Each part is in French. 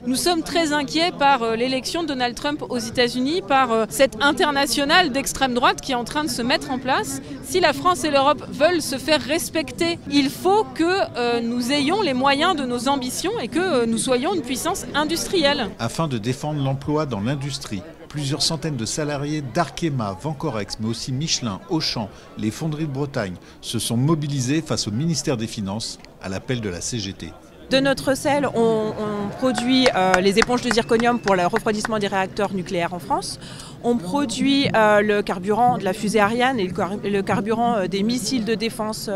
Nous sommes très inquiets par l'élection de Donald Trump aux États-Unis, par cette internationale d'extrême droite qui est en train de se mettre en place. Si la France et l'Europe veulent se faire respecter, il faut que nous ayons les moyens de nos ambitions et que nous soyons une puissance industrielle. Afin de défendre l'emploi dans l'industrie, plusieurs centaines de salariés d'Arkema, Vancorex, mais aussi Michelin, Auchan, les fonderies de Bretagne se sont mobilisés face au ministère des Finances à l'appel de la CGT. De notre sel, on produit les éponges de zirconium pour le refroidissement des réacteurs nucléaires en France. On produit le carburant de la fusée Ariane et le carburant des missiles de défense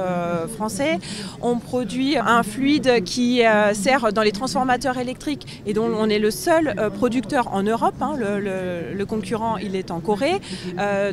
français. On produit un fluide qui sert dans les transformateurs électriques et dont on est le seul producteur en Europe. Le concurrent, il est en Corée.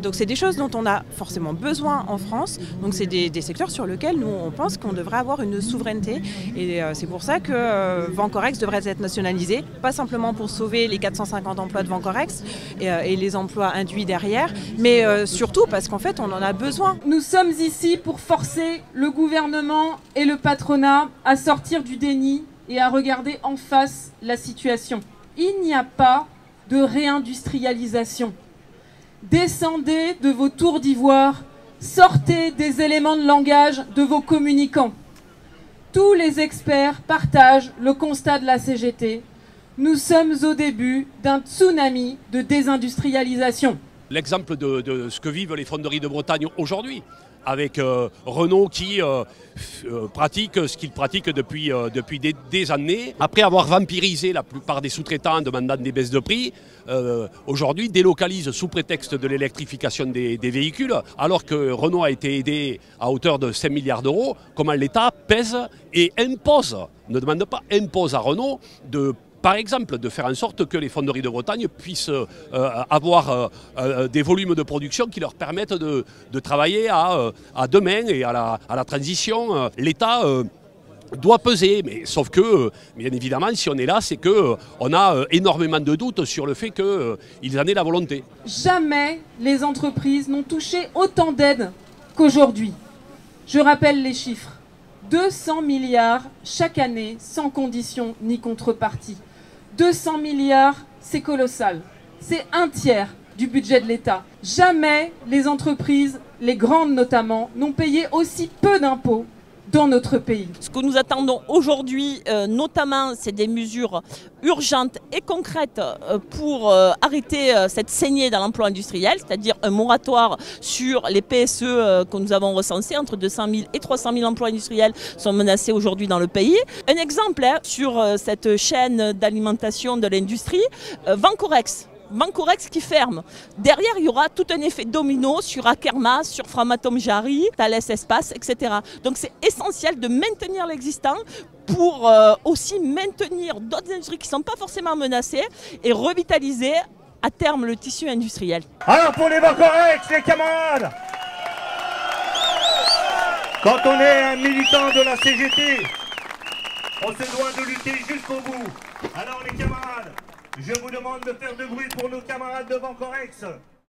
Donc c'est des choses dont on a forcément besoin en France. Donc c'est des secteurs sur lesquels nous, on pense qu'on devrait avoir une souveraineté. Et c'est pour ça que Vancorex devrait être nationalisé, pas simplement pour sauver les 450 emplois de Vancorex et les emplois induits derrière, mais surtout parce qu'en fait on en a besoin. Nous sommes ici pour forcer le gouvernement et le patronat à sortir du déni et à regarder en face la situation. Il n'y a pas de réindustrialisation. Descendez de vos tours d'ivoire, sortez des éléments de langage de vos communicants. Tous les experts partagent le constat de la CGT. Nous sommes au début d'un tsunami de désindustrialisation. L'exemple de ce que vivent les fonderies de Bretagne aujourd'hui, avec Renault qui pratique ce qu'il pratique depuis des années. Après avoir vampirisé la plupart des sous-traitants en demandant des baisses de prix, aujourd'hui délocalise sous prétexte de l'électrification des véhicules, alors que Renault a été aidé à hauteur de 5 milliards d'euros, comment l'État pèse et impose, ne demande pas, impose à Renault par exemple, de faire en sorte que les fonderies de Bretagne puissent avoir des volumes de production qui leur permettent de travailler à demain et à la transition. L'État doit peser, mais sauf que, bien évidemment, si on est là, c'est qu'on a énormément de doutes sur le fait qu'ils en aient la volonté. Jamais les entreprises n'ont touché autant d'aides qu'aujourd'hui. Je rappelle les chiffres. 200 milliards chaque année, sans condition ni contrepartie. 200 milliards, c'est colossal. C'est un tiers du budget de l'État. Jamais les entreprises, les grandes notamment, n'ont payé aussi peu d'impôts dans notre pays. Ce que nous attendons aujourd'hui, notamment, c'est des mesures urgentes et concrètes pour arrêter cette saignée dans l'emploi industriel, c'est-à-dire un moratoire sur les PSE que nous avons recensés. Entre 200 000 et 300 000 emplois industriels sont menacés aujourd'hui dans le pays. Un exemple sur cette chaîne d'alimentation de l'industrie, Vancorex. Vancorex qui ferme. Derrière, il y aura tout un effet domino sur Arkema, sur Framatome Jarry, Thales Espace, etc. Donc c'est essentiel de maintenir l'existant pour aussi maintenir d'autres industries qui ne sont pas forcément menacées et revitaliser à terme le tissu industriel. Alors pour les Vancorex, les camarades, quand on est un militant de la CGT, on se doit de lutter jusqu'au bout. Alors les camarades, je vous demande de faire de bruit pour nos camarades de Vancorex.